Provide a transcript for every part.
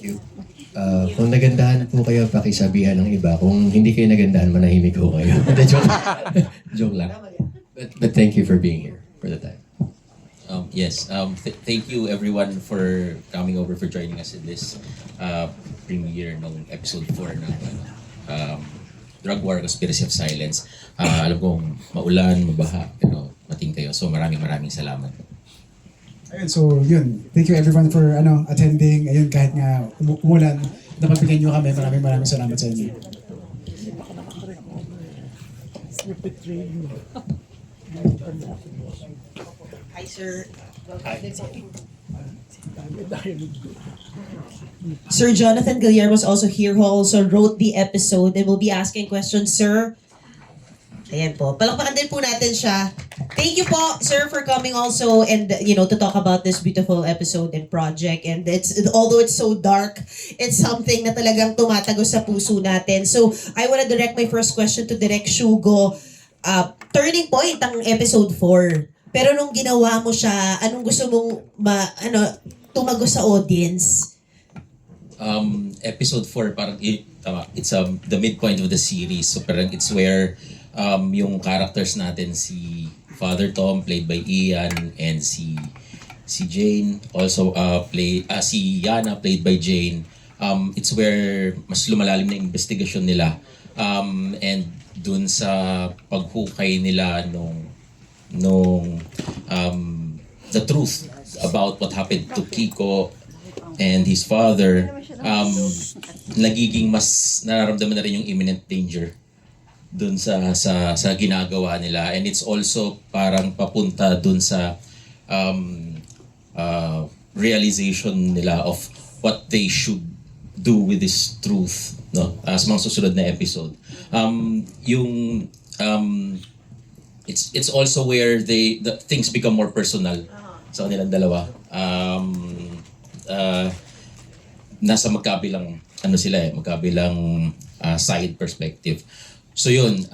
you. Kung nagandahan po kayo, pakisabihan ng iba. Kung hindi kayo nagandahan, manahimik po kayo. Joke, joke lang. But thank you for being here for the time. Yes, thank you everyone for coming over, for joining us in this premiere ng episode 4 ng Drug War, Conspiracy of Silence. Alam kong maulan, mabaha, pero mating kayo. So maraming salamat. Ayun, so yun. Thank you everyone for attending. Ayun, kahit nga umulan, napagbigyan nyo kami. Maraming salamat sa inyo. Hi, sir. Sir Jonathan Guillermo was also here, who also wrote the episode and will be asking questions, sir. Ayan po. Palakpakan din po natin siya. Thank you po, sir, for coming also and, to talk about this beautiful episode and project. And although it's so dark, it's something na talagang tumatagos sa puso natin. So, I want to direct my first question to Direk Shugo. Turning point ang episode 4. Pero nung ginawa mo siya, anong gusto mong tumagos sa audience? Episode 4, parang tama, it's the midpoint of the series. So parang it's where yung characters natin, si Father Tom played by Ian, and si Jane also si Yana played by Jane. It's where mas lumalalim na investigation nila, and dun sa paghukay nila nung the truth about what happened to Kiko and his father, nagiging mas nararamdaman na rin yung imminent danger dun sa ginagawa nila, and it's also parang papunta dun sa realization nila of what they should do with this truth, no, sa mga susunod na episode. It's also where the things become more personal sa kanilang dalawa. Nasa magkabilang magkabilang side perspective. So yun,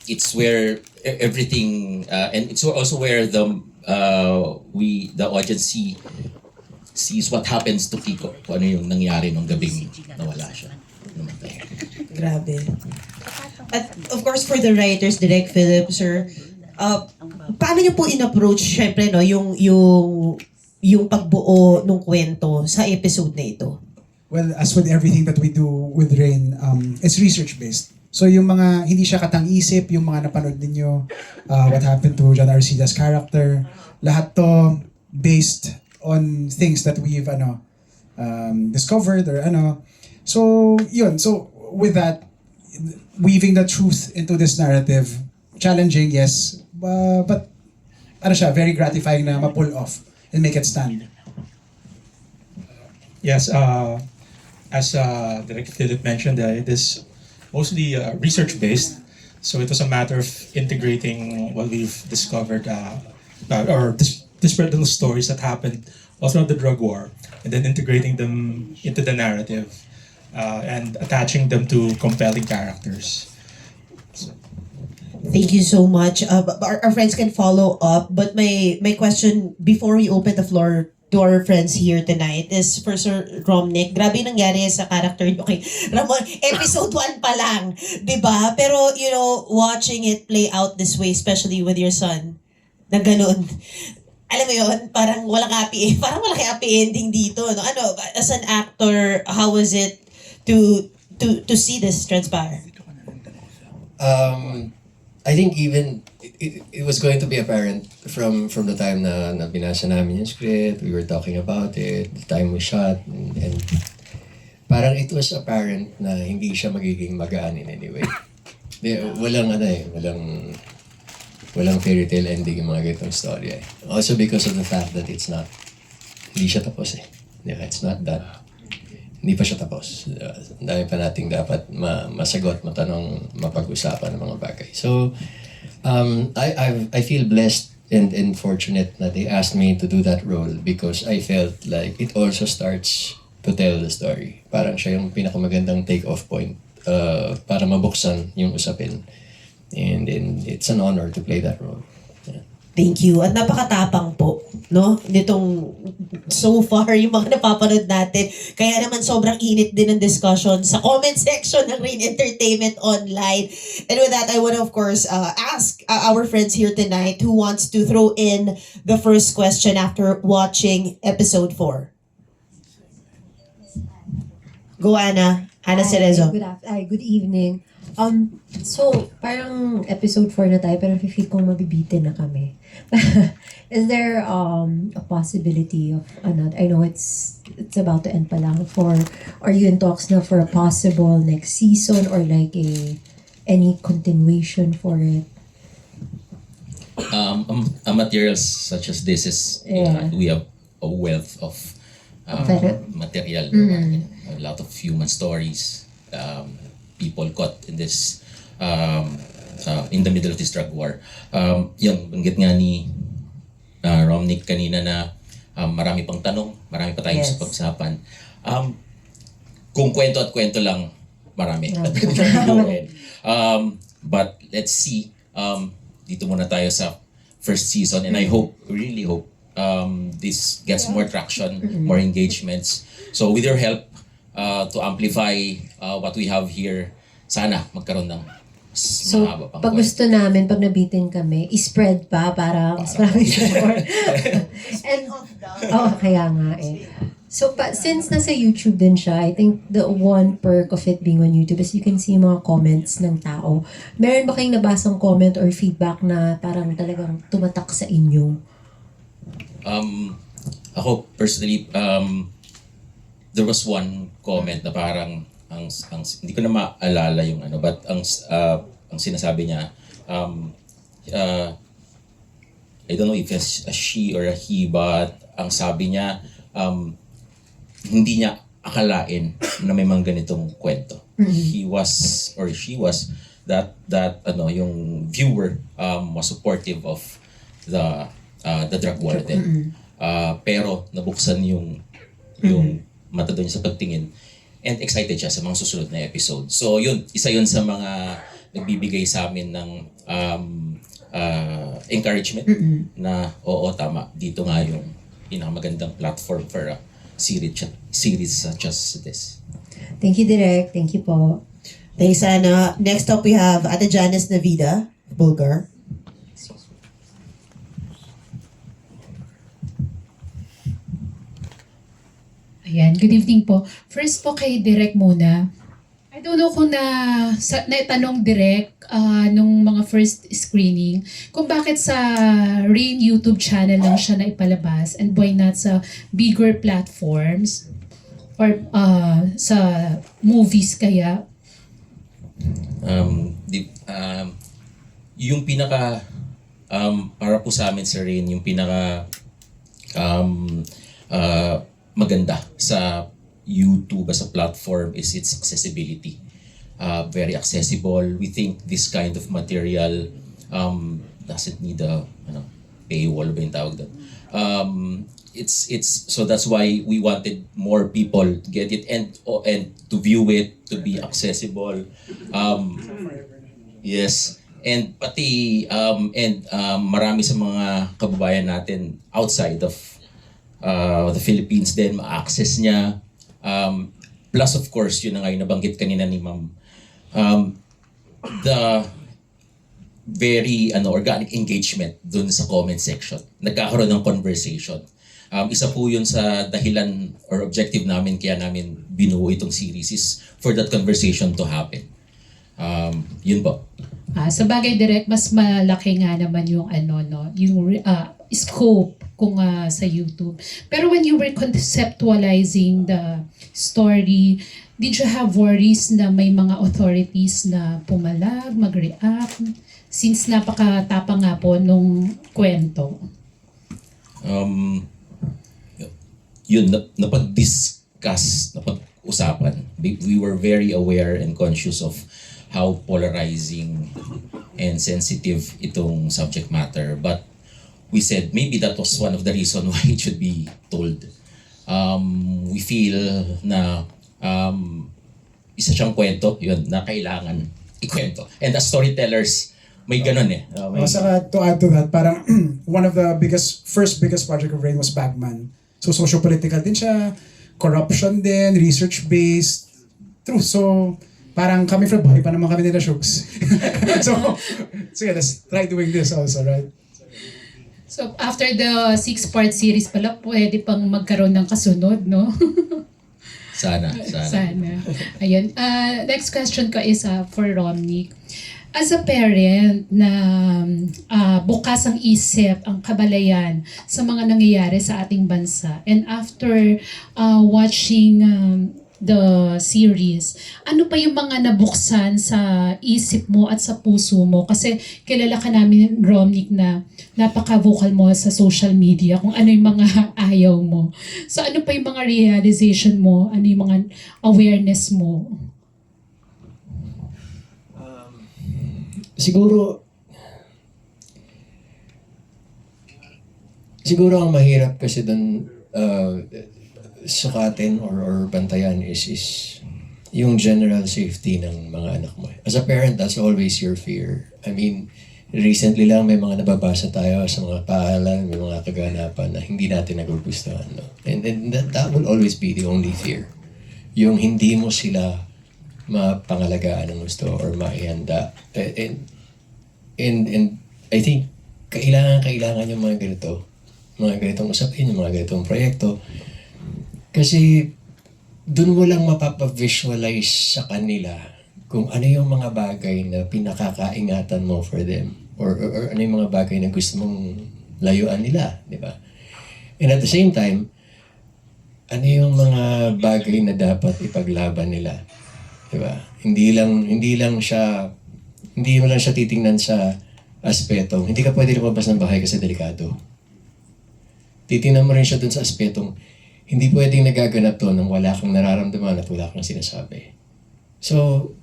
it's where everything and it's also where the audience sees what happens to Kiko, kung ano yung nangyari nung gabing nawala siya, namatay. Grabe. At of course, for the writers, Direk Philip, sir, paano niyo po in-approach, syempre, no, yung pagbuo ng kwento sa episode na ito? Well, as with everything that we do with Rain, it's research-based. So yung mga hindi siya katang-isip, yung mga napanood ninyo, what happened to John Arcida's character, lahat to based on things that we've discovered or So yun, so with that, weaving the truth into this narrative, challenging, yes, but very gratifying na ma-pull off and make it stand. Yes, as Direk Philip mentioned, it is mostly research-based. So it was a matter of integrating what we've discovered, or disparate little stories that happened all throughout the drug war, and then integrating them into the narrative, and attaching them to compelling characters. Thank you so much. Our friends can follow up, but my question before we open the floor to our friends here tonight is for Sir Romnick. Grabe nangyari sa character nyo kay Ramon. Episode 1 pa lang, di ba? Pero, watching it play out this way, especially with your son, na ganun. Alam mo yun, parang walang happy ending dito. No? As an actor, how was it to see this transpire? I think even it was going to be apparent from the time na binasa namin yung script, we were talking about it, the time we shot, and parang it was apparent na hindi siya magiging magaan in any way. Walang fairy tale ending yung mga ganitong story. Also because of the fact that hindi siya tapos . It's not done. Hindi pa siya tapos. Dami pa nating dapat masagot, matanong, mapag-usapan ng mga bagay. So, I feel blessed and fortunate na they asked me to do that role because I felt like it also starts to tell the story. Parang siya yung pinakamagandang take-off point para mabuksan yung usapin. And it's an honor to play that role. Yeah. Thank you. At napakatapang po, no? Nitong so far, yung mga napapanood natin. Kaya naman sobrang init din ng discussion sa comment section ng Rain Entertainment Online. And with that, I want to, of course, ask our friends here tonight who wants to throw in the first question after watching episode 4. Go, Ana. Ana Cerezo. Good evening. So, parang episode 4 na tayo, pero feel kong mabibitin na kami. Is there a possibility of another? I know it's about to end pa lang. Are you in talks na for a possible next season or like any continuation for it? Materials such as this is we have a wealth of material, a lot of human stories, people caught in this in the middle of this drug war. Yung banggit nga ni Romnick kanina na marami pang tanong, marami pa tayong Yes. pag-usapan. Kung kwento at kwento lang, marami. Pwede natin gawin. But let's see. Dito muna tayo sa first season and I hope, really hope, this gets more traction, more engagements. So with your help to amplify what we have here, sana magkaroon ng So, mahaba pang pag kwento. gusto namin, pag nabitin kami, i-spread pa para mas marami support. And, kaya nga eh. So, since nasa YouTube din siya, I think the one perk of it being on YouTube is you can see mga comments ng tao. Meron ba kayong nabasang comment or feedback na parang talagang tumatak sa inyo? Ako personally, there was one comment na parang ang hindi ko na maalala yung ano, but ang sinasabi niya, I don't know if it's a she or a he, but ang sabi niya, hindi niya akalain na may mga ganitong kwento. He was or she was that yung viewer was supportive of the drug war din. Pero nabuksan yung mata doon sa pagtingin and excited siya sa mga susunod na episode. So yun, isa yun sa mga nagbibigay sa amin ng encouragement na oo, tama, dito nga yung pinakamagandang platform for a series such as this. Thank you, Direk. Thank you po. Thanks, Ana. Next up, we have Ate Janice Navida, Bulgar. Ayan, good evening po. First po kay Direk muna. I don't know kung naitanong Direk nung mga first screening kung bakit sa Rain YouTube channel lang siya na ipalabas and why not sa bigger platforms or sa movies kaya. Yung pinaka para po sa amin sa Rain, yung pinaka maganda sa YouTube as a platform is its accessibility. Very accessible. We think this kind of material doesn't need a paywall ba yung tawag doon. It's so that's why we wanted more people to get it and to view it, to be accessible. Yes. And pati marami sa mga kababayan natin outside of the Philippines din ma-access niya. Plus of course, yun na nga yung nabanggit kanina ni Ma'am. The very organic engagement dun sa comment section. Nagkakaroon ng conversation. Isa po yun sa dahilan or objective namin kaya namin binuo itong series is for that conversation to happen. Yun po. Sa bagay Direk, mas malaki nga naman yung yung scope kung sa YouTube. Pero when you were conceptualizing the story, did you have worries na may mga authorities na pumalag, mag-react? Since napakatapang nga po nung kwento. Yun, napag-discuss, napag-usapan. We were very aware and conscious of how polarizing and sensitive itong subject matter. But we said maybe that was one of the reasons why it should be told. We feel na isa siyang kwento, yun, na kailangan ikwento. And as storytellers, May ganun eh. Saka to add to that, parang one of the first biggest project of Rain was Bagman. So socio-political din siya, corruption din, research-based, true. So parang kami from buhay pa naman kami nila Shugs. so yeah, let's try doing this also, right? So after the 6-part series pala, pwede pang magkaroon ng kasunod, no? Sana. Sana. Ayun. Next question ko is for Romney. As a parent na bukas ang isip, ang kabalayan sa mga nangyayari sa ating bansa, and after watching the series, ano pa yung mga nabuksan sa isip mo at sa puso mo? Kasi kilala ka namin, Romnick, na napaka-vocal mo sa social media kung ano yung mga ayaw mo. So ano pa yung mga realization mo? Ano yung mga awareness mo? Siguro ang mahirap kasi doon sukatin or bantayan is yung general safety ng mga anak mo. As a parent, that's always your fear. I mean, recently lang may mga nababasa tayo sa mga pahalan, may mga kaganapan na hindi natin nagugustuhan. No? And that will always be the only fear. Yung hindi mo sila mapangalagaan ng gusto or maihanda. And I think kailangan yung mga ganitong usapin, yung mga ganitong proyekto. Kasi doon mo lang mapapavisualize sa kanila kung ano yung mga bagay na pinakakaingatan mo for them. Or ano yung mga bagay na gusto mong layuan nila, di ba? And at the same time, ano yung mga bagay na dapat ipaglaban nila? Di ba? Hindi mo lang siya titingnan sa aspetong, hindi ka pwede lumabas ng bahay kasi delikado. Titingnan mo rin siya dun sa aspetong, hindi pwedeng nagaganap to nang wala kang nararamdaman at wala kang sinasabi. So,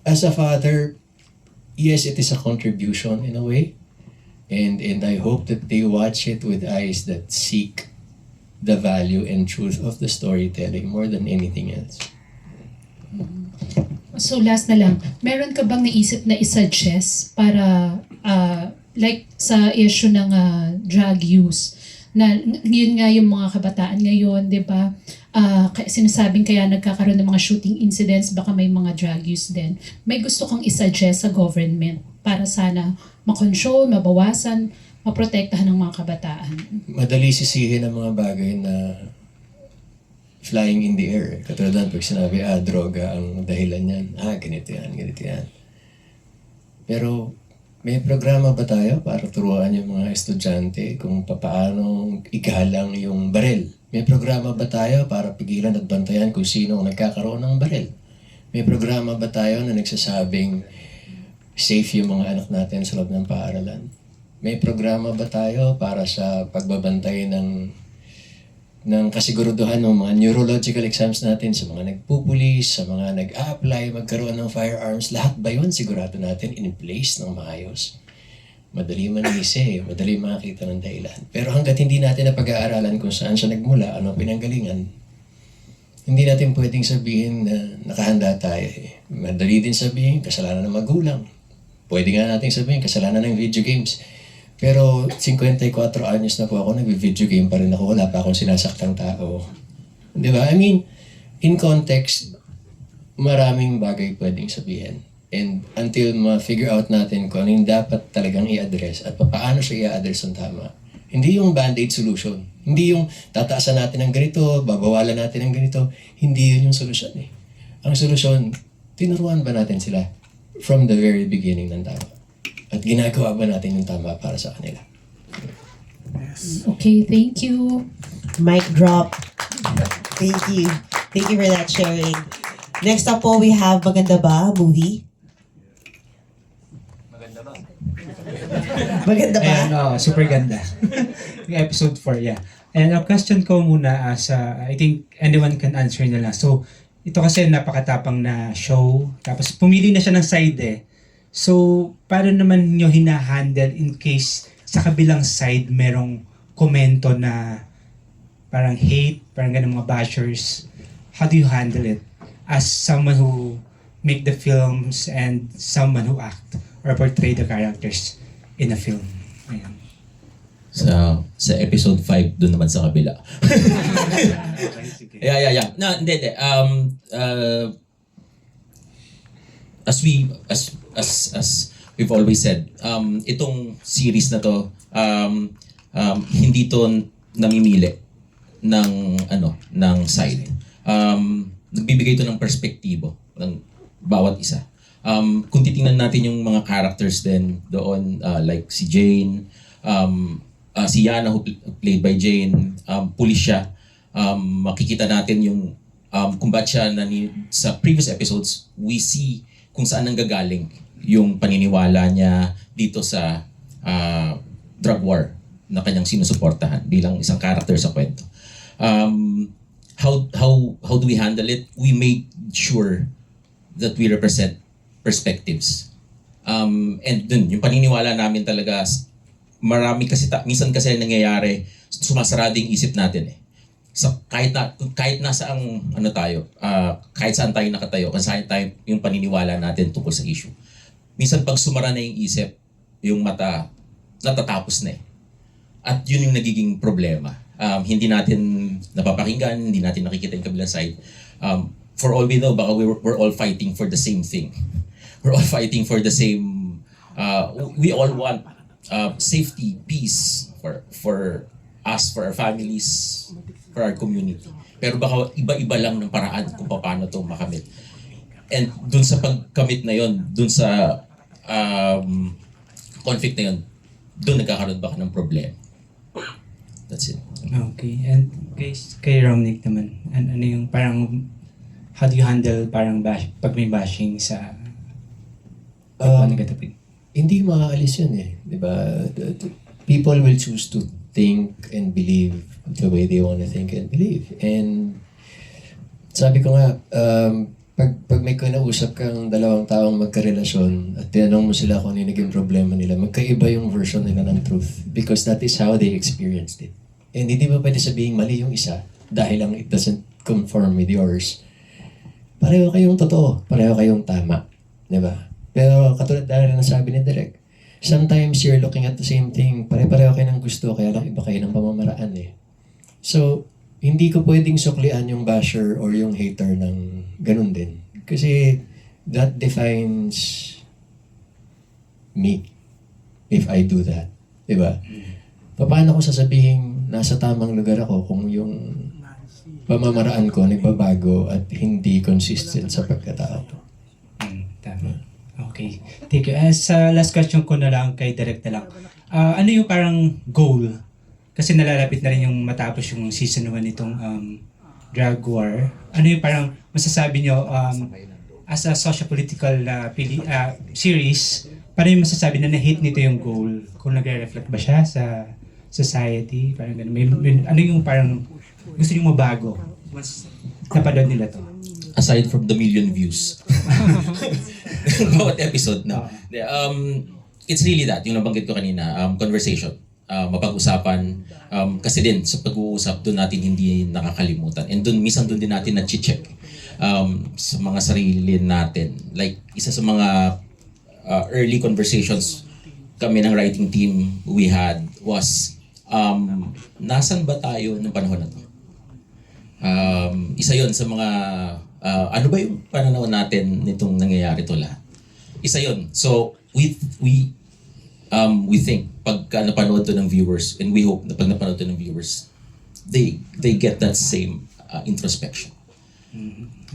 as a father, yes, it is a contribution in a way. And I hope that they watch it with eyes that seek the value and truth of the storytelling more than anything else. So last na lang, meron ka bang naisip na isuggest para like sa issue ng drug use, na yun nga yung mga kabataan ngayon, di ba? Sinasabing kaya nagkakaroon ng mga shooting incidents, baka may mga drug use din. May gusto kang isuggest sa government para sana makontrol, mabawasan, maprotektahan ng mga kabataan? Madali sisihin ang mga bagay na flying in the air. Katulad lang pag sinabi, droga ang dahilan yan. Ganito yan. Pero may programa ba tayo para turuan yung mga estudyante kung paano igalang yung baril? May programa ba tayo para pigilan at bantayan kung sino ang nagkakaroon ng baril? May programa ba tayo na nagsasabing safe yung mga anak natin sa loob ng paaralan? May programa ba tayo para sa pagbabantay ng kasiguraduhan ng mga neurological exams natin sa mga nagpupulis, sa mga nag-a-apply, magkaroon ng firearms? Lahat ba yun sigurado natin in place ng maayos? Madali manisi, madali makakita ng dahilan. Pero hanggat hindi natin napag-aaralan kung saan siya nagmula, ano pinanggalingan, hindi natin pwedeng sabihin na nakahanda tayo. Madali din sabihin, kasalanan ng magulang. Pwede nga natin sabihin, kasalanan ng video games. Pero 54 anyos na po ako, nag-video game pa rin ako, wala pa akong sinasaktang tao. Di ba? I mean, in context, maraming bagay pwedeng sabihin. And until ma-figure out natin kung ano yung dapat talagang i-address at paano siya i-address ng tama. Hindi yung band-aid solution. Hindi yung tataasan natin ng ganito, babawalan natin ng ganito. Hindi yun yung solusyon eh. Ang solusyon, tinuruan ba natin sila from the very beginning ng tama? At ginagawa ba natin yung tama para sa kanila? Okay, thank you. Mic drop. Thank you. Thank you for that sharing. Next up po, we have Maganda Ba movie. Maganda ba? Ayan, super ganda. Yung episode 4, yeah. And ang question ko muna I think anyone can answer na lang. So, ito kasi napakatapang na show. Tapos pumili na siya ng side eh. So, paano naman nyo hinahandle in case sa kabilang side merong komento na parang hate, parang ganun mga bashers? How do you handle it as someone who make the films and someone who act or portray the characters in a film? Ayan. Sa episode 5 doon naman sa kabila. Okay, sige. Yeah. No, hindi. As we've always said, itong series na to, hindi to namimili ng side. Nagbibigay to ng perspektibo ng bawat isa. Kung titingnan natin yung mga characters din doon, like si Jane, si Yana who played by Jane, pulis siya. Makikita natin yung kung ba't siya sa previous episodes, we see kung saan nanggagaling yung paniniwala niya dito sa drug war na kanyang sinusuportahan bilang isang character sa kwento. How do we handle it? We make sure that we represent perspectives. And dun, yung paniniwala namin talaga, marami kasi, minsan kasi nangyayari, sumasarado yung isip natin eh. So, kahit nasa ang kahit saan tayo nakatayo, kung saan tayo yung paniniwala natin tungkol sa issue. Minsan pag sumara na yung isip, yung mata, natatapos na eh. At yun yung nagiging problema. Hindi natin napapakinggan, hindi natin nakikita yung kabilang side. For all we know, baka we're all fighting for the same thing. We're all fighting for the same, we all want safety, peace for us, for our families, for our community. Pero baka iba-iba lang ng paraan kung paano ito makamit. And dun sa pagkamit na yon, dun sa conflict na yon, dun nagkakaroon baka ng problema. That's it. Okay. And kay Romnick naman, ano yung parang, how do you handle parang pag may bashing sa negative? Hindi makaalis yun eh. Di ba? People will choose to think and believe the way they want to think and believe. And sabi ko nga, pag may kinausap kang dalawang taong magkarelasyon at tinanong mo sila kung ano yung naging problema nila, magkaiba yung version nila ng truth because that is how they experienced it. And hindi ba pwede sabihin mali yung isa dahil lang it doesn't conform with yours. Pareho kayong totoo, pareho kayong tama. Di ba? Pero katulad dahil na sabi ni Direk, sometimes you're looking at the same thing, pare-pareho kayo ng gusto, kaya lang iba kayo ng pamamaraan eh. So, hindi ko pwedeng suklian yung basher or yung hater ng ganun din. Kasi that defines me if I do that. Diba? Paano ko sasabihin nasa tamang lugar ako kung yung pamamaraan ko nagbabago at hindi consistent sa pagkatao ko? Tama. Okay. Thank you. As last question ko na lang kay Direk na lang. Ano yung parang goal? Kasi nalalapit na rin yung matapos yung season 1 nitong drug war. Ano yung parang masasabi nyo as a socio-political series, paano yung masasabi na na-hit nito yung goal? Kung nagre-reflect ba siya sa society? Parang ganun. Ano yung parang gusto nyo mabago once napanood nila to? Aside from the million views. Bawat episode na. It's really that, yung nabanggit ko kanina, conversation. Mapag-usapan. Kasi din, sa pag-uusap, doon natin hindi nakakalimutan. And doon, minsan doon din natin na-check sa mga sarili natin. Like, isa sa mga early conversations kami ng writing team we had was, nasan ba tayo ng panahon na to? Isa yon sa mga ano ba yung pananaw natin nitong nangyayari to lahat? Isa yon. So we think pag napanood to ng viewers, and we hope na pag napanood to ng viewers, they get that same introspection.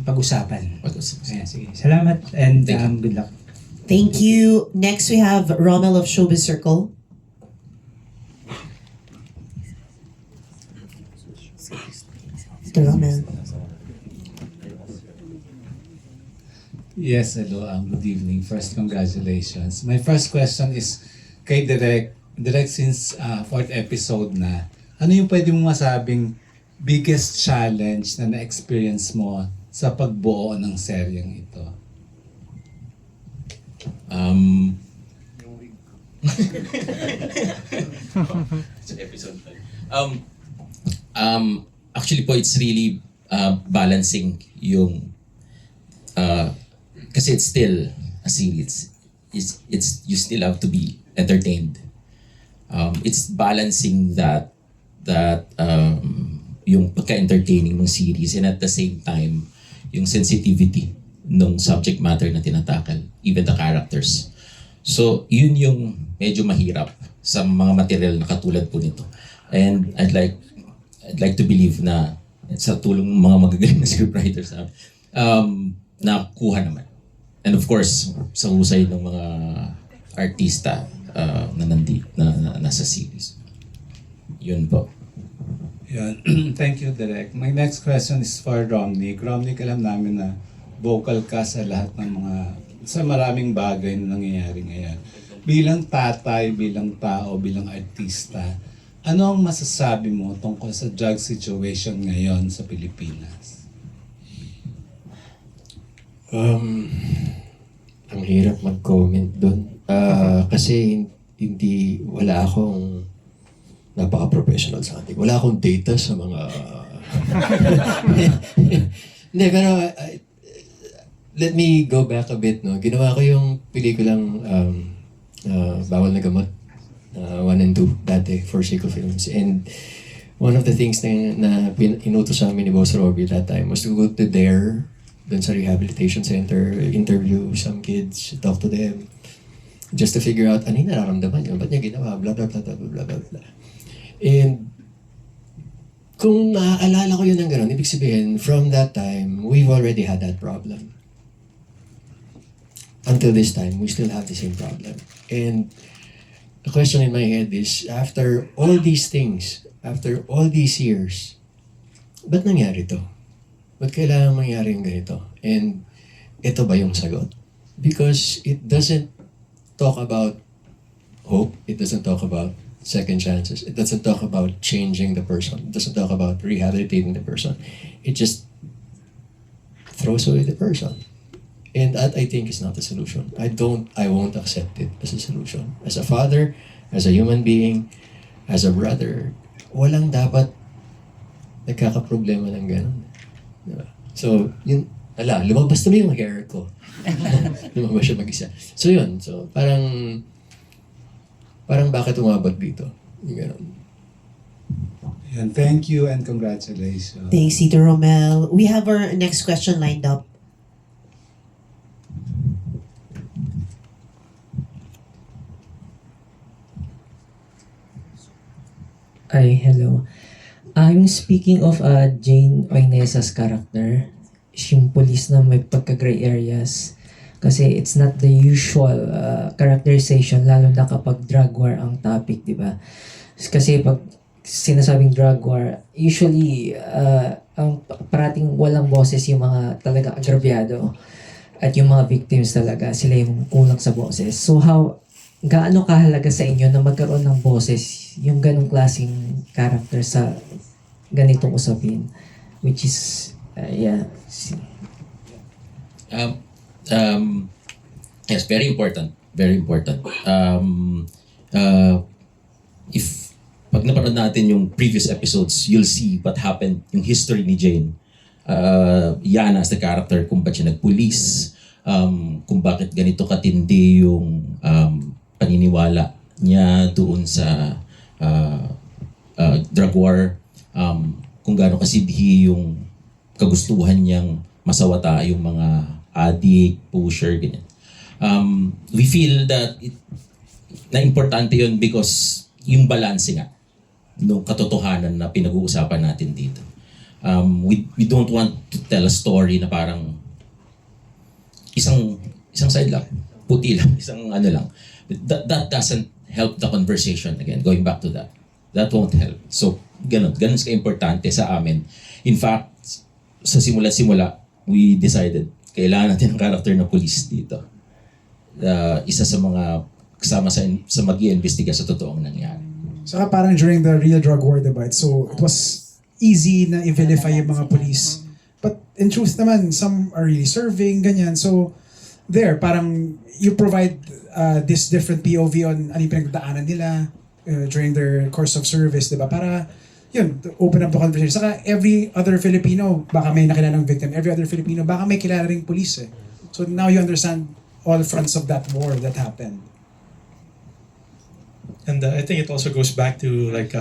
Pag-usapan. Pag-usapan. Ayan, sige. Salamat and Thank you. good luck. Thank you. Next, we have Rommel of Showbiz Circle. Mr. Rommel. Yes, hello. Good evening. First, congratulations. My first question is kay Direk. Direk, since fourth episode na, ano yung pwede mong masabing biggest challenge na na-experience mo sa pagbuo ng seryeng ito? Actually po, it's really balancing yung kasi it's still a series. It's you still have to be entertained. It's balancing yung pagka-entertaining ng series and at the same time yung sensitivity ng subject matter na tinatakal, even the characters. So yun yung medyo mahirap sa mga material na katulad po nito. And I'd like to believe na sa tulong ng mga magagaling na scriptwriters nakuha naman. And of course, sa husay ng mga artista na nasa series. Yun po. Yan. Thank you, Direk. My next question is for Romnick. Romnick, alam namin na vocal ka sa lahat ng sa maraming bagay na nangyayari ngayon. Bilang tatay, bilang tao, bilang artista, ano ang masasabi mo tungkol sa drug situation ngayon sa Pilipinas? Ang hirap mag-comment doon. Kasi wala akong napaka-professional sa atin. Wala akong data sa mga... Hindi, pero let me go back a bit. No? Ginawa ko yung pelikulang Bawal na Gamot, 1 and 2 dati for Seiko Films. And one of the things na inutos sa amin ni Boss Robbie that time was to go to there, dun sa rehabilitation center, interview some kids, talk to them, just to figure out ano yung nararamdaman niya, ba't niya ginawa, blah, blah, blah, blah, blah, blah, blah. And kung naaalala ko yun ng gano'n, ibig sabihin, from that time, we've already had that problem. Until this time, we still have the same problem. And the question in my head is, after all these things, after all these years, ba't nangyari to? Ba't kailangan mangyari yung ganito? And ito ba yung sagot? Because it doesn't talk about hope. It doesn't talk about second chances. It doesn't talk about changing the person. It doesn't talk about rehabilitating the person. It just throws away the person. And that, I think, is not the solution. I won't accept it as a solution. As a father, as a human being, as a brother, walang dapat nagkakaproblema ng ganun. Diba? So, yun, lumabas na yung hair ko. Lumabas siya mag-isa. So yun, so parang bakit umabot dito? Yung ganun. Yan, thank you and congratulations. Thanks, Tito Romel. We have our next question lined up. Hi, hello. I'm speaking of Jane Oinesa's character. Yung police na may pagka-gray areas. Kasi it's not the usual characterization, lalo na kapag drug war ang topic, di ba? Kasi pag sinasabing drug war, usually ang parating walang boses yung mga talaga agrabyado. At yung mga victims talaga, sila yung kulang sa boses. So gaano kahalaga sa inyo na magkaroon ng boses yung ganong klaseng character sa ganitong usapin? Which is, Yes, very important. Very important. If pag napanood natin yung previous episodes, you'll see what happened, yung history ni Jane. Yana as the character, kung ba't siya nagpulis, kung bakit ganito katindi yung paniniwala niya doon sa drug war, kung gaano kasidhi yung kagustuhan niyang masawata yung mga addict, pusher, ganyan. We feel that na importante yun because yung balance nga ng katotohanan na pinag-uusapan natin dito. We don't want to tell a story na parang isang side lang, puti lang, isang ano lang. That doesn't help the conversation. Again, going back to that. That won't help. So, ganun ka-importante sa amin. In fact, sa simula-simula, we decided, kailangan natin ng character na police dito. Isa sa mga kasama sa mag-iimbestiga sa totoong nangyari. Saka parang during the real drug war, diba? So, it was easy na i-vilify yung mga police. But in truth naman, some are really serving, ganyan. So, parang you provide this different POV on ano yung pinagdaanan nila during their course of service, diba? Para, yun, open up the conversation. Saka every other Filipino, baka may nakilalang victim. Every other Filipino, baka may kilala ring police eh. So now you understand all fronts of that war that happened. And I think it also goes back to like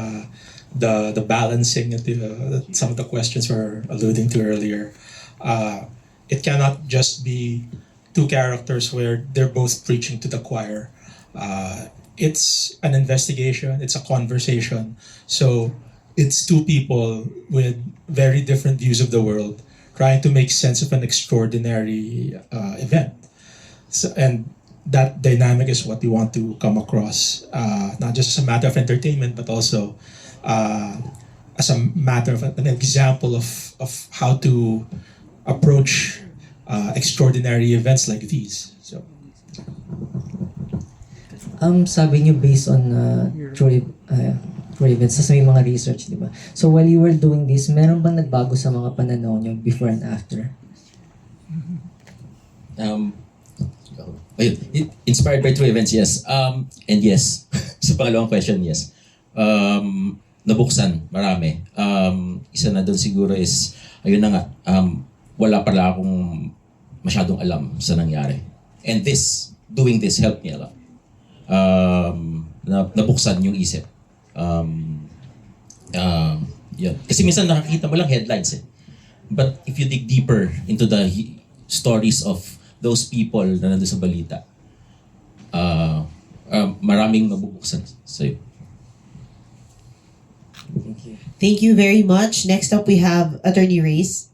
the balancing that some of the questions were alluding to earlier. It cannot just be two characters where they're both preaching to the choir. It's an investigation. It's a conversation. So it's two people with very different views of the world trying to make sense of an extraordinary event. So, and that dynamic is what we want to come across, not just as a matter of entertainment, but also as a matter of an example of how to approach extraordinary events like these. So, Sabi niyo based on true events, sa may mga research, di ba? So while you were doing this, meron bang nagbago sa mga pananaw niyo before and after? Inspired by true events, yes. And yes. Sa pangalawang question, yes. Nabuksan, marami. Isa na doon siguro is, ayun na nga, wala pala akong masyadong alam sa nangyari. And doing this helped me a lot. Nabuksan yung isip. Yun. Kasi minsan nakakita mo lang headlines eh. But if you dig deeper into the stories of those people na nandun sa balita, maraming nabubuksan sa'yo. Thank you very much. Next up, we have Attorney Reyes.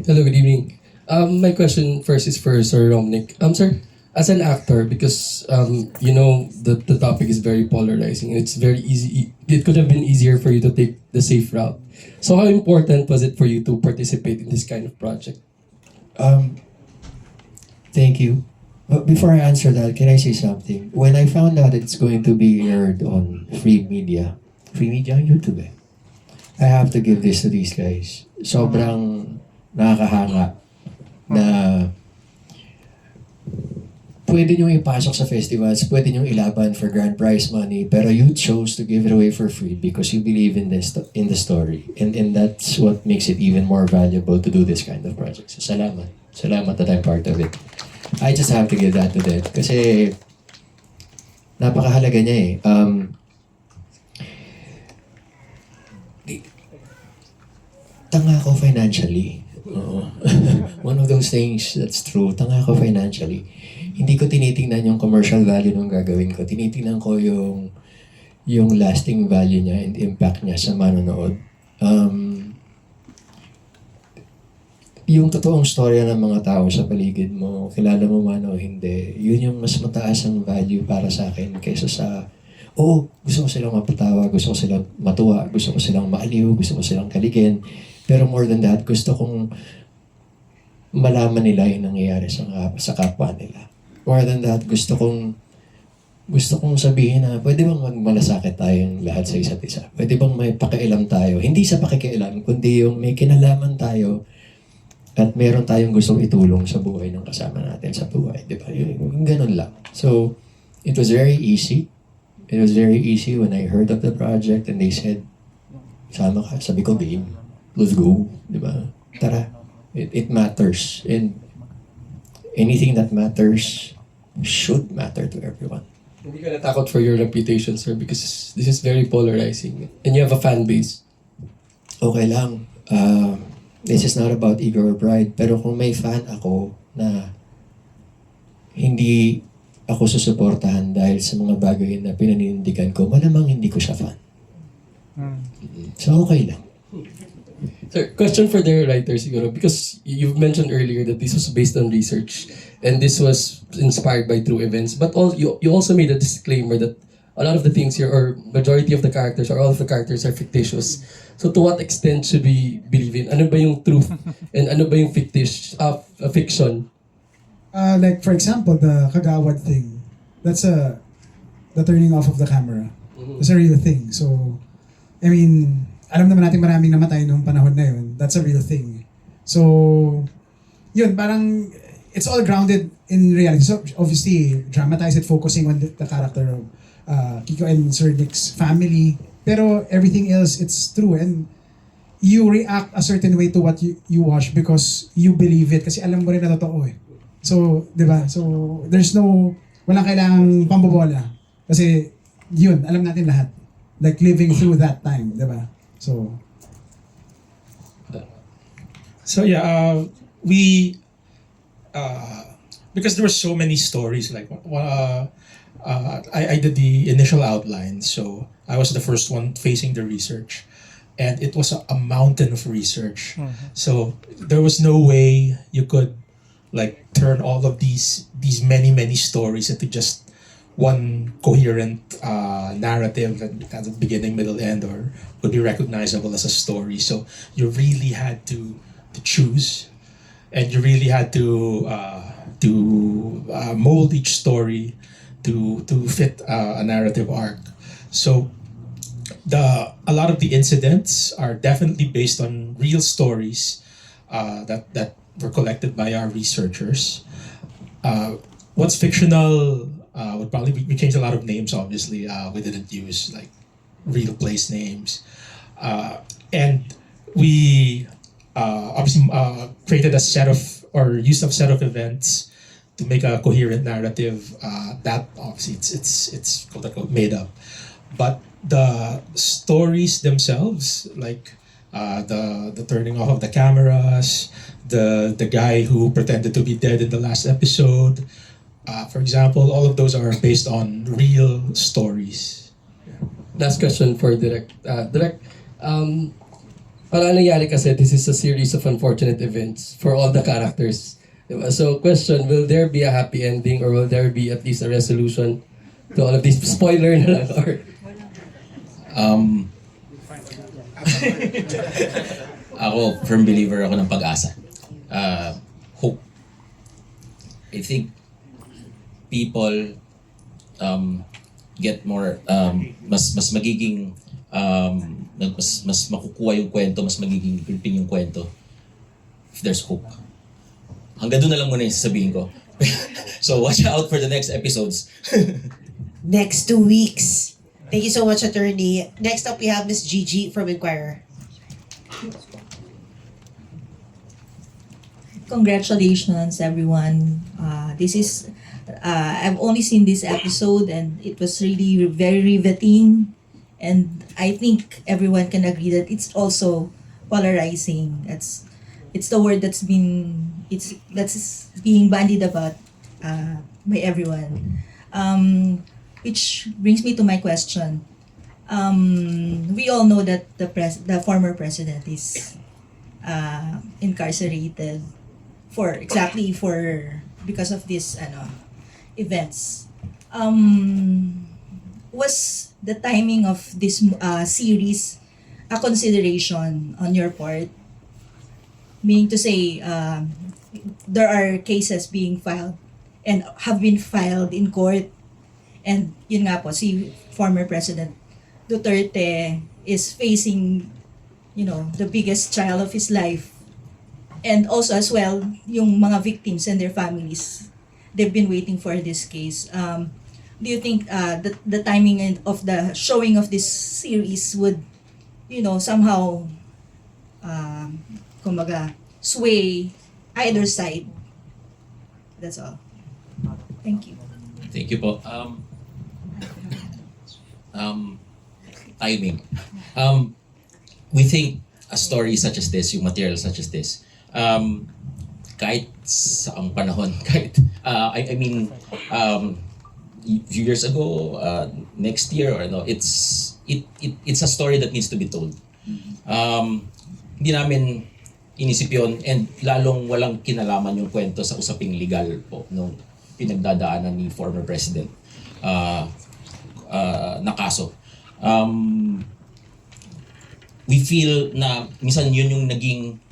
Hello, good evening. My question first is for Sir Romnick. Sir, as an actor, because you know the topic is very polarizing, and it's very easy. It could have been easier for you to take the safe route. So, how important was it for you to participate in this kind of project? Thank you. But before I answer that, can I say something? When I found out it's going to be aired on free media on YouTube I have to give this to these guys. Sobrang nakakahanga na pwede nyo ipasok sa festivals, pwede nyo ilaban for grand prize money, pero you chose to give it away for free because you believe in the story. And that's what makes it even more valuable to do this kind of project. So salamat. Salamat that I'm part of it. I just have to give that to them. Kasi napakahalaga niya eh. Tanga ako financially. One of those things that's true. Tanga ako financially. Hindi ko tinitingnan yung commercial value ng gagawin ko. Tinitingnan ko yung lasting value niya and impact niya sa manonood. Yung totoong storya ng mga tao sa paligid mo, kilala mo man o hindi, yun yung mas mataas ang value para sa akin kaysa sa, gusto ko silang mapatawa, gusto ko silang matuwa, gusto ko silang maaliw, gusto ko silang kaligin. Pero more than that, gusto kong malaman nila yung nangyayari sa kapwa nila. More than that, gusto kong sabihin na pwede bang magmalasakit tayong lahat sa isa't isa? Pwede bang may pakialam tayo? Hindi sa pakikialam, kundi yung may kinalaman tayo at meron tayong gustong itulong sa buhay ng kasama natin sa buhay. Di ba? Yung ganun lang. So, it was very easy. It was very easy when I heard of the project and they said, sama ka. Sabi ko, game. Let's go. Di ba? Tara. It matters. And anything that matters should matter to everyone. Hindi ka natakot for your reputation, sir, because this is very polarizing. And you have a fan base. Okay lang. This is not about ego or pride. Pero kung may fan ako na hindi ako susuportahan dahil sa mga bagay na pinaninindigan ko, malamang hindi ko siya fan. So okay lang. Sir, question for the writers siguro, because you've mentioned earlier that this was based on research and this was inspired by true events, but you also made a disclaimer that a lot of the things here, or majority of the characters, or all of the characters are fictitious. So to what extent should we believe in? Ano ba yung truth? And ano ba yung fiction? Like for example, the Kagawad thing. That's the turning off of the camera. It's a real thing. So, I mean, alam naman natin maraming namatay noong panahon na yun. That's a real thing. So, yun, parang it's all grounded in reality. So, obviously, dramatize it, focusing on the character of Kiko and Sir Nick's family. Pero everything else, it's true. And you react a certain way to what you watch because you believe it. Kasi alam mo rin na totoo eh. So, di ba? So, there's no, walang kailangang pambobola. Kasi, yun, alam natin lahat. Like, living through that time, di ba? So, So yeah, we because there were so many stories. Like I did the initial outline, so I was the first one facing the research, and it was a mountain of research. So there was no way you could like turn all of these many stories into just one coherent narrative that has a beginning, middle, end, or would be recognizable as a story. So you really had to choose, and you really had to mold each story to fit a narrative arc. So a lot of the incidents are definitely based on real stories that were collected by our researchers. What's fictional would probably we changed a lot of names. Obviously, we didn't use like real place names, and we obviously created a set of or used a set of events to make a coherent narrative. That obviously it's quote unquote made up, but the stories themselves, like the turning off of the cameras, the guy who pretended to be dead in the last episode, for example, all of those are based on real stories. Last question for Direct. Direct, parang nangyari kasi, this is a series of unfortunate events for all the characters. Diba? So, question, will there be a happy ending or will there be at least a resolution to all of these? Spoiler na lang, or... Ako, firm believer ako ng pag-asa. Hope. I think people get more, mas magiging, mas makukuha yung kwento, mas magiging pilping yung kwento if there's hope. Hanggang doon na lang muna yung sasabihin ko. So watch out for the next episodes. Next 2 weeks. Thank you so much, attorney. Next up, we have Miss Gigi from Inquirer. Congratulations, everyone. This is I've only seen this episode, and it was really very riveting. And I think everyone can agree that it's also polarizing. It's the word that's being bandied about by everyone. Which brings me to my question. We all know that the former president is incarcerated because of this events. Was the timing of this series a consideration on your part? Meaning to say, there are cases being filed and have been filed in court, and yun nga po, si former President Duterte is facing, the biggest trial of his life. And also as well, yung mga victims and their families, they've been waiting for this case. Do you think the timing of the showing of this series would, somehow, kumbaga, sway either side? That's all. Thank you. Thank you po. Timing. We think a story such as this, yung material such as this, kahit sa ang panahon, I mean, few years ago, next year, or it's a story that needs to be told. Hindi namin inisip yun, and lalong walang kinalaman yung kwento sa usaping legal po nung pinagdadaanan ni former president na kaso. We feel na minsan yun yung naging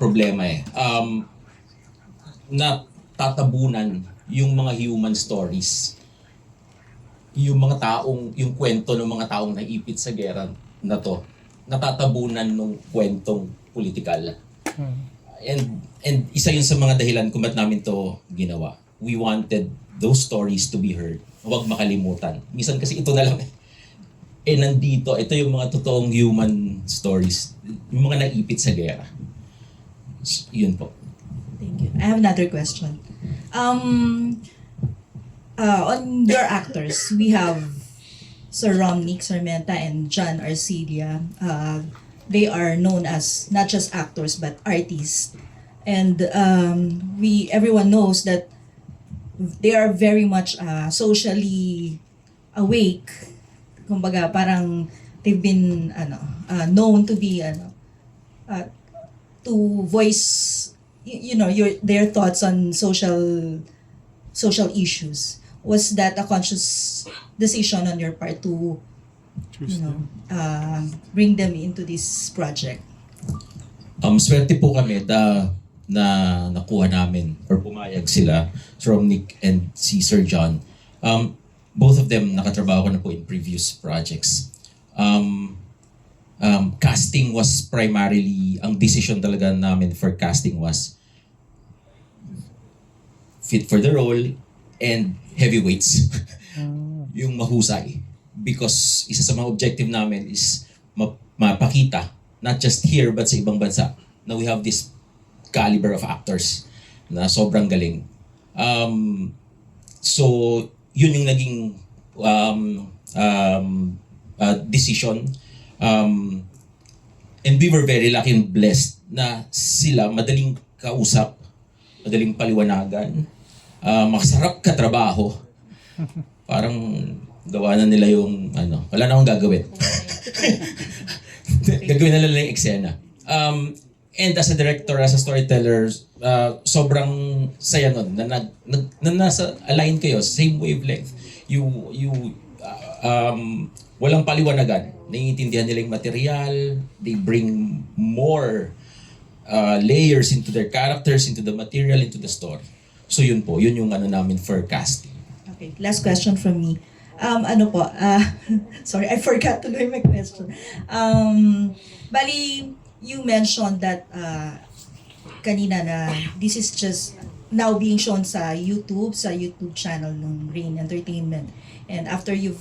problema na tatabunan yung mga human stories, yung mga taong, yung kwento ng mga taong naipit sa gera na to, natatabunan ng kwentong politikal. And isa yun sa mga dahilan kung ba't namin to ginawa. We wanted those stories to be heard. Huwag makalimutan. Minsan kasi ito na lang nandito, ito yung mga totoong human stories, yung mga naipit sa gera. Yun po. Thank you. I have another question. On your actors, we have Sir Nick Sarmenta and John Arcilia. They are known as not just actors but artists, and everyone knows that they are very much socially awake. Kumbaga, parang they've been known to be to voice their thoughts on social issues. Was that a conscious decision on your part to bring them into this project? Swerte po kami na nakuha namin or pumayag sila from Nick and si Sir John. Both of them nakatrabaho ko na po in previous projects. Casting was primarily, ang decision talaga namin for casting was fit for the role and heavyweights. Yung mahusay. Because isa sa mga objective namin is mapakita, not just here but sa ibang bansa, na we have this caliber of actors na sobrang galing. So, yun yung naging decision. And we were very lucky and blessed na sila madaling kausap, madaling paliwanagan, masarap katrabaho. Parang gawa na nila yung wala na akong gagawin. Gagawin na nila yung eksena. And as a director, as a storyteller, sobrang saya nun na nasa align kayo, same wavelength. Walang paliwanagan. Naiintindihan nila yung material. They bring more layers into their characters, into the material, into the story. So yun po, yun yung namin for casting. Okay, last question from me. Sorry, I forgot to do my question. Bali, you mentioned that kanina na this is just now being shown sa YouTube channel ng Rain Entertainment. And after you've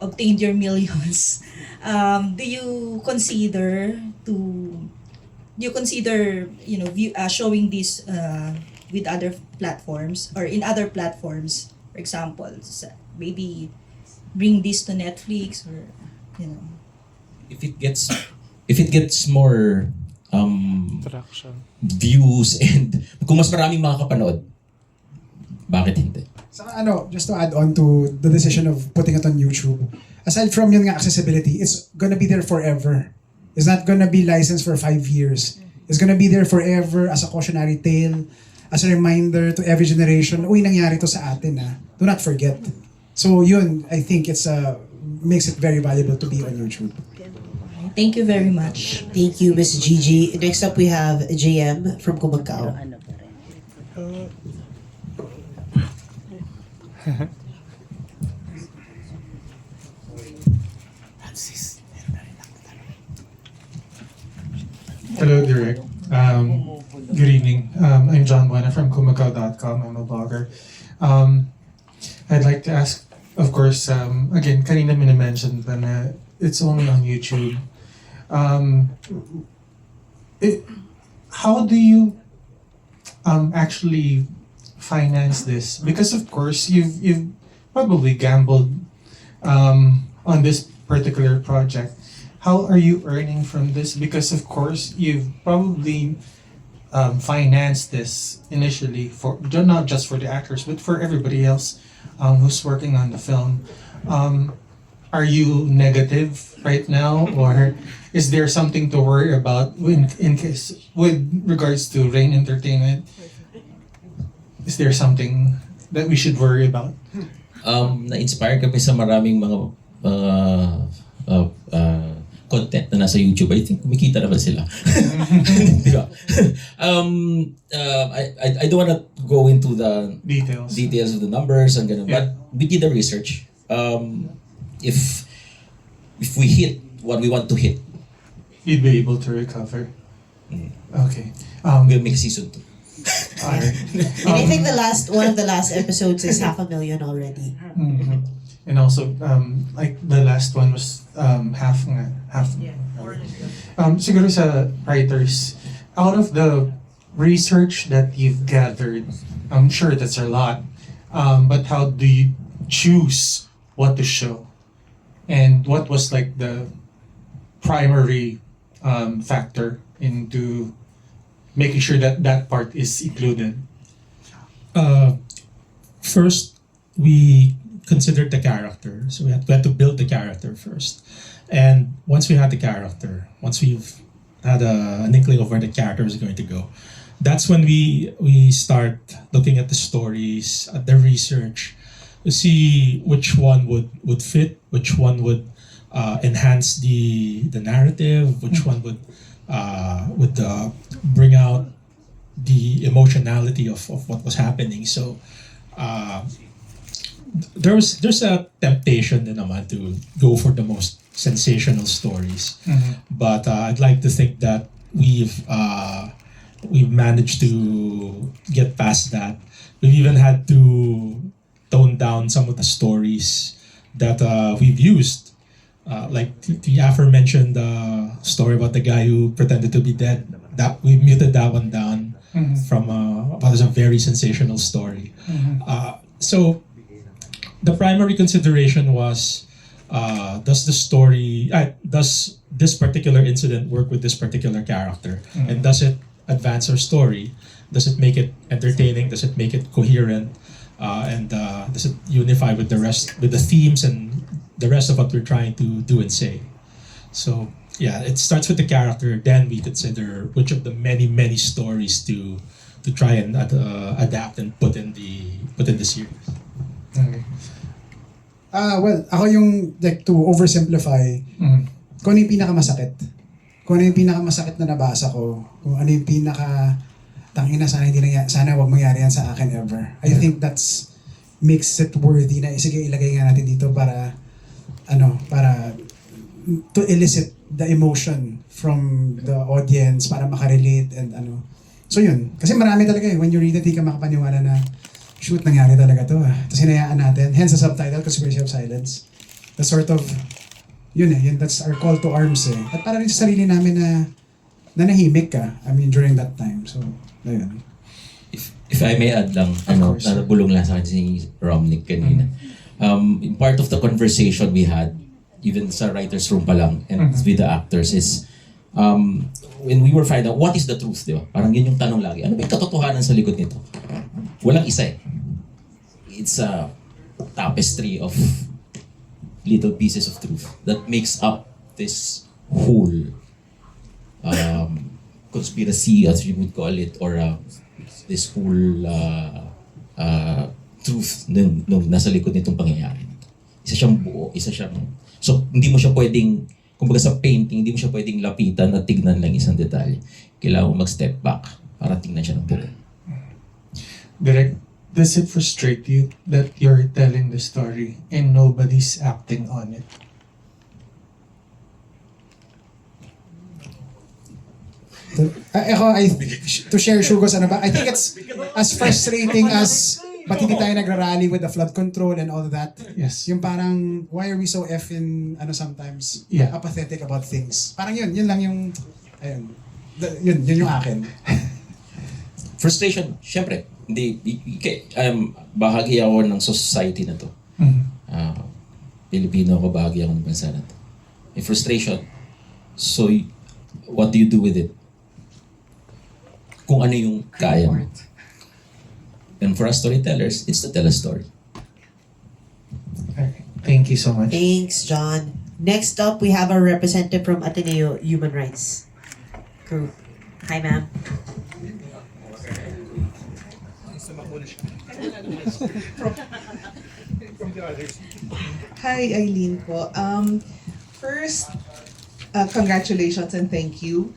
obtained your millions, do you consider showing this with other platforms or in other platforms, for example, maybe bring this to Netflix or if it gets more views and kung mas maraming makakapanood, bakit hindi? So just to add on to the decision of putting it on YouTube, aside from yun nga accessibility, it's gonna be there forever. It's not gonna be licensed for 5 years. It's gonna be there forever as a cautionary tale, as a reminder to every generation, uy, nangyari to sa atin do not forget. So yun, I think it's makes it very valuable to be on YouTube. Thank you very much. Thank you, Ms. Gigi. Next up, we have JM from Kumagkao. Hello, Direk. Good evening. I'm John Buena from Kumagkao.com. I'm a blogger. I'd like to ask, of course, again, kanina mentioned na it's only on YouTube. How do you actually finance this? Because of course you've probably gambled on this particular project. How are you earning from this? Because of course you've probably financed this initially for not just for the actors but for everybody else who's working on the film. Are you negative right now, or is there something to worry about in case with regards to Rain Entertainment? Is there something that we should worry about? Na-inspire kami sa maraming mga content na nasa YouTube. I think kumikita na ba sila? Di ba? I don't wanna go into the details of the numbers and ganun, but we did the research. If we hit what we want to hit, you'd be able to recover. Okay. We'll make season 2. And I think one of the last episodes is 500,000 already. Mm-hmm. And also, like the last one was half. Yeah. Siguro sa writers, out of the research that you've gathered, I'm sure that's a lot, but how do you choose what to show? And what was like the primary factor into making sure that that part is included? First, we considered the character. So we had to build the character first. And once we had the character, once we've had an inkling of where the character is going to go, that's when we start looking at the stories, at the research, to see which one would fit, which one would enhance the narrative, which one would bring out the emotionality of what was happening. So there's a temptation din naman to go for the most sensational stories. But I'd like to think that we've managed to get past that. We've even had to tone down some of the stories that we've used. Like the aforementioned story about the guy who pretended to be dead. That we muted that one down from about as a very sensational story. So the primary consideration was, does this particular incident work with this particular character, and does it advance our story? Does it make it entertaining? Does it make it coherent? And does it unify with the themes and the rest of what we're trying to do and say? So yeah, it starts with the character. Then we consider which of the many stories to try and adapt and put in the series. Okay. Well, ako yung like to oversimplify, kung ano yung pinakamasakit. Kung ano yung pinakamasakit na nabasa ko, kung ano yung tangina, sana wag mangyari yan sa akin ever. I think that's makes it worthy na sige ilagay nga natin dito para to elicit the emotion from the audience para makarelate and So yun, kasi marami talaga when you read it, di ka makapaniwala na shoot, nangyari talaga to. Tapos hinayaan natin, hence the subtitle, Conspiracy of Silence. The sort of, yun that's our call to arms eh. At para rin sa sarili namin na nahimik ka, during that time. So, ayun. If I may add lang, nabulong lang sa akin si Romnick kanina. In part of the conversation we had, even sa writer's room pa lang, and with the actors is, when we were finding out, what is the truth, di ba? Parang yun yung tanong lagi. Ano ba yung katotohanan sa likod nito? Walang isa eh. It's a tapestry of little pieces of truth that makes up this whole conspiracy, as you would call it, or this whole truth nung nasa likod nitong pangyayari. Isa siyang buo, so hindi mo siya pwedeng, kumbaga sa painting, hindi mo siya pwedeng lapitan at tignan lang isang detalye. Kailangan mo mag-step back para tignan siya ng buo. Direk, does it frustrate you that you're telling the story and nobody's acting on it? To share Shugos, I think it's as frustrating as ba't hindi tayo nagrarally with the flood control and all that. Yes. Yung parang, why are we so effing, sometimes, apathetic about things. Parang yun lang yung, yun yung akin. Frustration, syempre, bahagi ako ng society na to. Pilipino ako, bahagi ako ng bansa na to. May frustration. So, what do you do with it? Kung ano yung kaya mo. And for us storytellers, it's to tell a story. Okay. Thank you so much. Thanks, John. Next up, we have our representative from Ateneo Human Rights Group. Hi, ma'am. Hi, Eileen po. First, congratulations and thank you.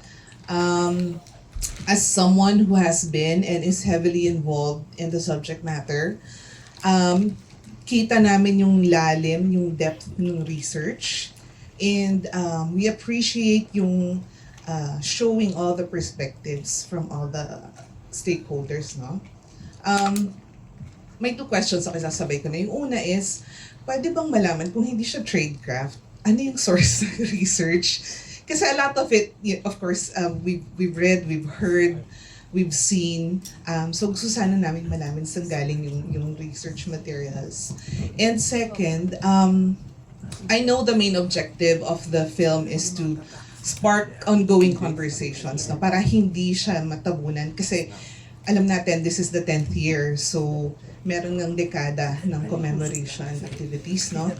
As someone who has been and is heavily involved in the subject matter, kita namin yung lalim, yung depth ng research, and we appreciate yung showing all the perspectives from all the stakeholders, no? May two questions ako, sasabay ko na. Yung una is, pwede bang malaman kung hindi siya tradecraft, ano yung source ng research? Kasi a lot of it, of course, we've read, we've heard, we've seen. So gusto sana namin malaman saan galing yung research materials. And second, I know the main objective of the film is to spark ongoing conversations, no? Para hindi siya matabunan. Kasi alam natin, this is the 10th year. So meron ng dekada ng commemoration activities, no?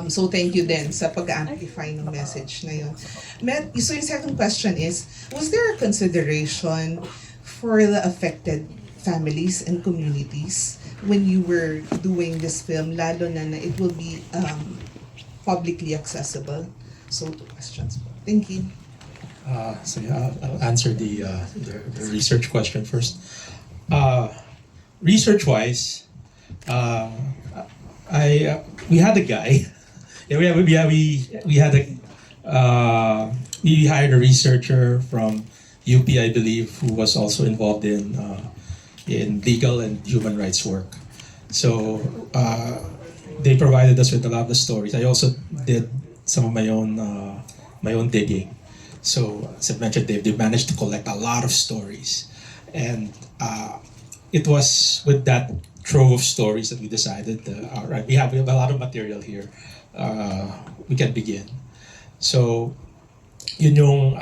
So thank you din sa pag-amplify ng message na yun. So yung second question is, was there a consideration for the affected families and communities when you were doing this film, lalo na it will be publicly accessible? So 2 questions. Thank you. So yeah, I'll answer the research question first. Research-wise, we had a guy. Yeah, we had a we hired a researcher from UP, I believe, who was also involved in legal and human rights work. So they provided us with a lot of stories. I also did some of my own digging. So as I mentioned, they managed to collect a lot of stories, and it was with that trove of stories that we decided, all right, we have a lot of material here. We can begin. So, yun yung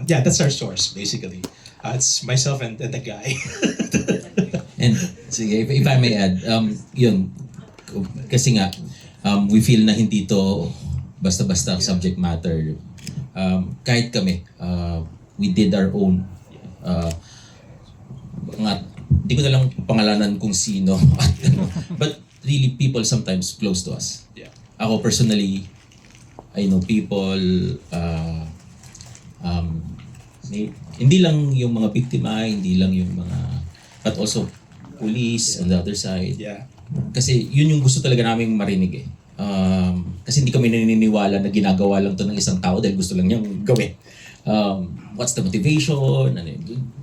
yeah, that's our source basically. It's myself and the guy. And sige, if I may add, yun, kasi nga, we feel na hindi to basta-basta subject matter. Kahit kami, we did our own hindi ko na lang pangalanan kung sino. But really, people sometimes close to us. Yeah. Ako personally, I know people, hindi lang yung mga biktima, hindi lang yung mga, but also police on the other side. Yeah. Kasi yun yung gusto talaga naming marinig eh. Kasi hindi kami naniniwala na ginagawa lang to ng isang tao dahil gusto lang niyang gawin. What's the motivation? Ano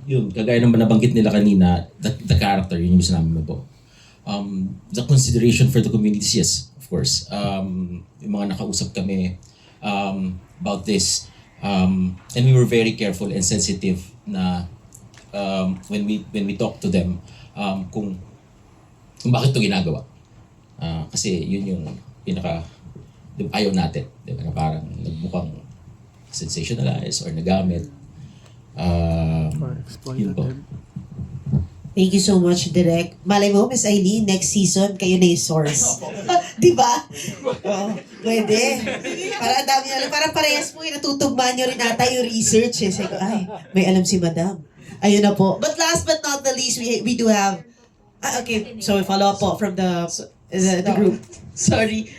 yun, kagaya naman nabanggit nila kanina, the character, yun yung gusto namin mabuo. The consideration for the communities, yes, of course. Yung mga nakausap kami about this, and we were very careful and sensitive na when we talk to them kung bakit to ginagawa. Kasi yun yung ayaw natin, di ba, na parang nagmukhang sensationalized or nagamit. Yun po. Thank you so much, Direk. Malay mo, Miss Eileen, next season, kayo na yung source. Di ba? Pwede. Parang ang dami nyo. Parang parehas po, natutugman nyo rin ata yung research. Eh. Sabi ko, ay, may alam si Madam. Ayun na po. But last but not the least, we do have... okay, so follow up po from the group. Sorry,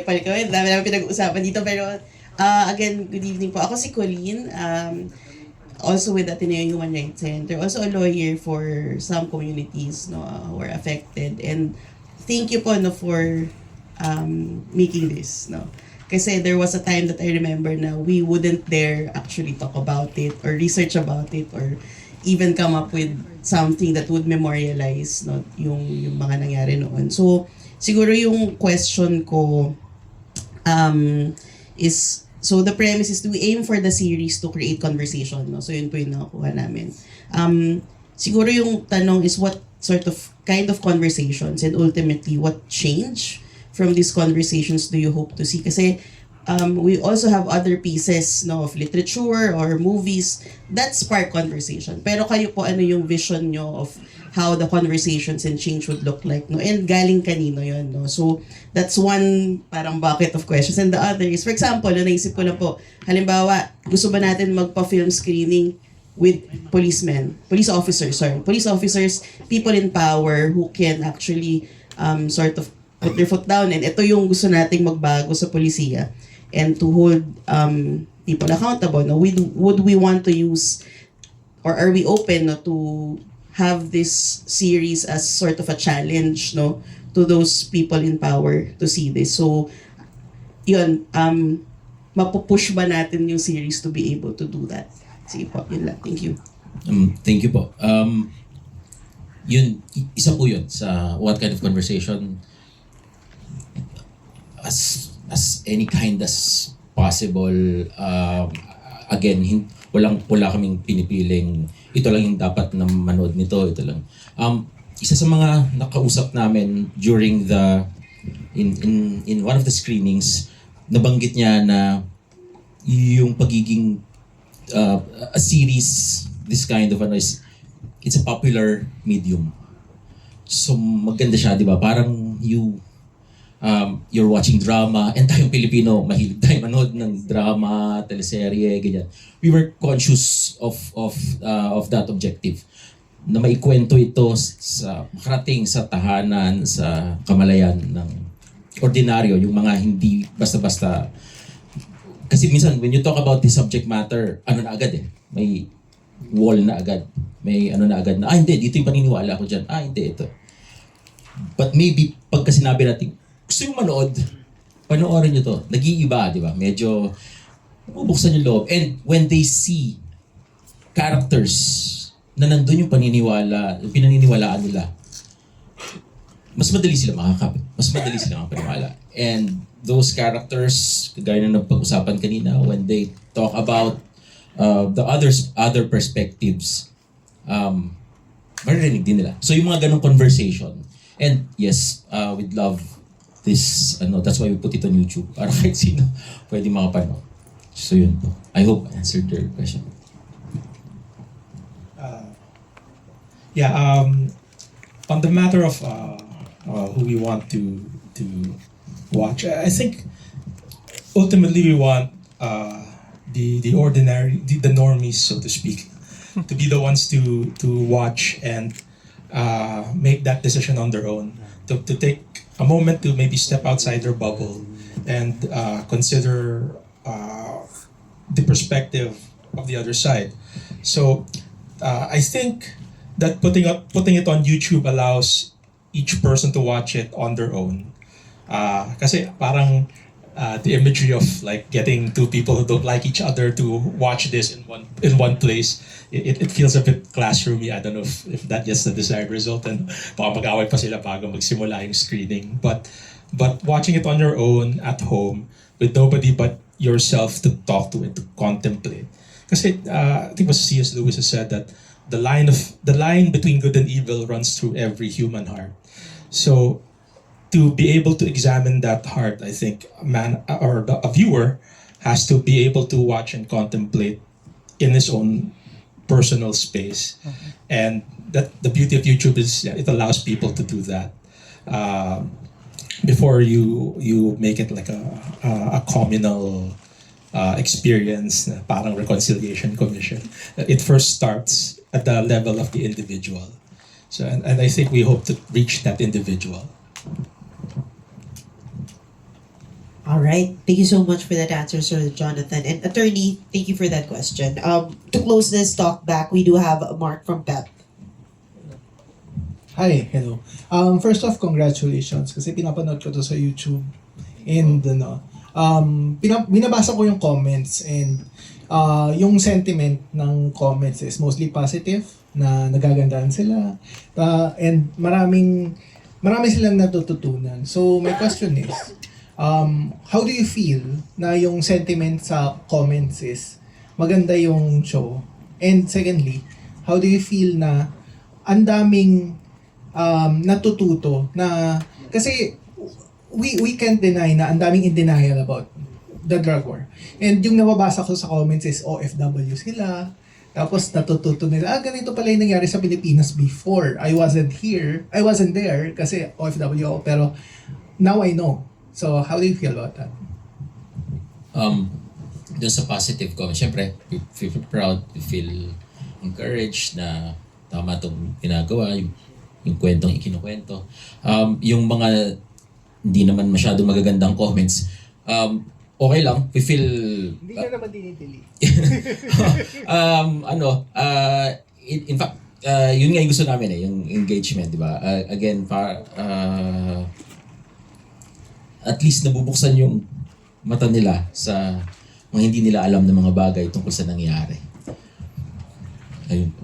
palik ko. Dami namin pinag-uusapan dito. Pero, again, good evening po. Ako si Colleen. Also with Ateneo Human Rights Center, also a lawyer for some communities who are affected. And thank you po for making this. Kasi there was a time that I remember na we wouldn't dare actually talk about it or research about it or even come up with something that would memorialize yung mga nangyari noon. So siguro yung question ko is, so the premise is to aim for the series to create conversation, no? So yun po yung nakuha namin. Siguro yung tanong is what sort of kind of conversations and ultimately what change from these conversations do you hope to see? Kasi we also have other pieces of literature or movies that spark conversation. Pero kayo po, ano yung vision nyo of how the conversations and change would look like, no? And galing kanino yun, no? So that's one parang bucket of questions. And the other is, for example, naisip ko lang po, halimbawa, gusto ba natin magpa-film screening with police officers, people in power who can actually sort of put their foot down, and ito yung gusto nating magbago sa polisiya and to hold people accountable, no? Would we want to use, or are we open to have this series as sort of a challenge, no, to those people in power to see this? So yun, mapupush ba natin yung series to be able to do that? Sige po, yun lang. Thank you. Thank you po. Yun, isa po yun sa what kind of conversation. As as any kind as possible. Again, wala kaming pinipiling ito lang yung dapat na manood nito, ito lang. Isa sa mga nakausap namin during the in one of the screenings, nabanggit niya na yung pagiging a series, this kind of it's a popular medium. So maganda siya, di ba? Parang you're watching drama, and tayong Pilipino, mahilig tayo manood ng drama, teleserye, ganyan. We were conscious of that objective, na maikwento ito sa makarating sa tahanan, sa kamalayan ng ordinaryo, yung mga hindi basta-basta. Kasi minsan, when you talk about the subject matter, ano na agad may wall na agad. May ano na agad na, hindi, dito yung paniniwala ko dyan. Hindi, ito. But maybe, pagka sinabi natin, gusto yung manood, panoorin nyo to. Nag-iiba, di ba? Medyo, bubuksan yung loob. And when they see characters na nandun yung yung pinaniniwalaan nila, mas madali sila makakapit. Mas madali sila makapaniwala. And those characters, kagaya na napag-usapan kanina, when they talk about the other perspectives, maririnig din nila. So yung mga ganong conversation, and yes, we'd love this, that's why we put it on YouTube, para kahit sino pwede makapanood. So yun po. I hope I answered your question. On the matter of who we want to watch, I think ultimately we want the ordinary, the normies, so to speak, to be the ones to watch and make that decision on their own, to take a moment to maybe step outside their bubble and consider the perspective of the other side. So I think that putting it on YouTube allows each person to watch it on their own. Kasi parang the imagery of like getting two people who don't like each other to watch this in one place, it feels a bit classroomy. I don't know if that gets the desired result, and baka mag-away pa sila bago magsimula yung screening. But watching it on your own at home with nobody but yourself to talk to it, to contemplate. Kasi I think it was C.S. Lewis has said that the line between good and evil runs through every human heart. So to be able to examine that heart, I think a viewer has to be able to watch and contemplate in his own personal space. And that the beauty of YouTube is it allows people to do that before you make it like a communal experience, parang reconciliation commission. It first starts at the level of the individual. So and I think we hope to reach that individual. All right. Thank you so much for that answer, Sir Jonathan. And attorney, thank you for that question. To close this talk back, we do have Mark from PEP. Hi, hello. First off, congratulations kasi pinapanood ko to sa YouTube. And binabasa ko yung comments, and yung sentiment ng comments is mostly positive, na nagagandahan sila. And marami silang natututunan. So my question is, how do you feel na yung sentiment sa comments is maganda yung show? And secondly, how do you feel na ang daming natututo na, kasi we can't deny na ang daming in denial about the drug war. And yung nababasa ko sa comments is OFW sila, tapos natututo nila, ganito pala yung nangyari sa Pilipinas before. I wasn't there kasi OFW ako, pero now I know. So, how do you feel about that? Doon sa positive comment, syempre, we feel proud, we feel encouraged na tama itong ginagawa, yung kwentong ikinukwento. Yung mga hindi naman masyadong magagandang comments, okay lang, we feel... Hindi nyo naman dinidelete. In fact, yun nga yung gusto namin yung engagement, di ba? Again, at least nabubuksan yung mata nila sa mga hindi nila alam ng mga bagay tungkol sa nangyari. Ayun po.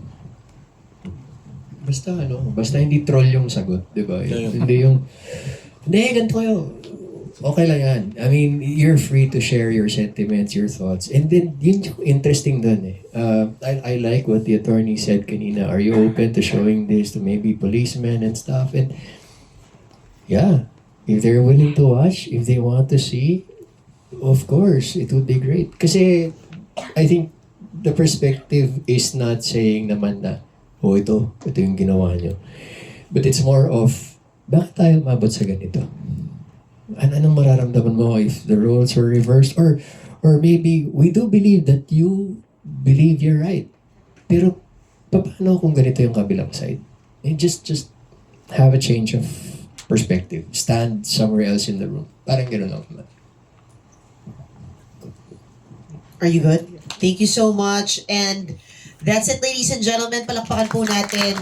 Basta hindi troll yung sagot, di ba? Hindi yung, hindi, ganito kayo. okay lang yan. I mean, you're free to share your sentiments, your thoughts. And then, yun yung interesting dun eh. I like what the attorney said kanina. Are you open to showing this to maybe policemen and stuff? And yeah, if they're willing to watch, if they want to see, of course, it would be great. Kasi, I think, the perspective is not saying naman na, oh, ito yung ginawa nyo. But it's more of, bakit tayo mabot sa ganito? Anong mararamdaman mo if the roles were reversed? Or maybe, we do believe that you believe you're right. Pero, paano kung ganito yung kabilang side? And just have a change of perspective. Stand somewhere else in the room. Parang gano'n lang naman. Are you good? Thank you so much. And that's it, ladies and gentlemen. Palakpakan po natin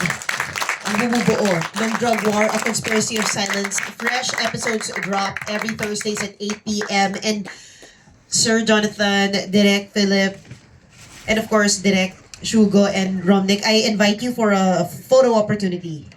ang bumubuo ng Drug War, A Conspiracy of Silence. Fresh episodes drop every Thursdays at 8 p.m. And Sir Jonathan, Direk Philip, and of course, Direk Shugo and Romnick, I invite you for a photo opportunity.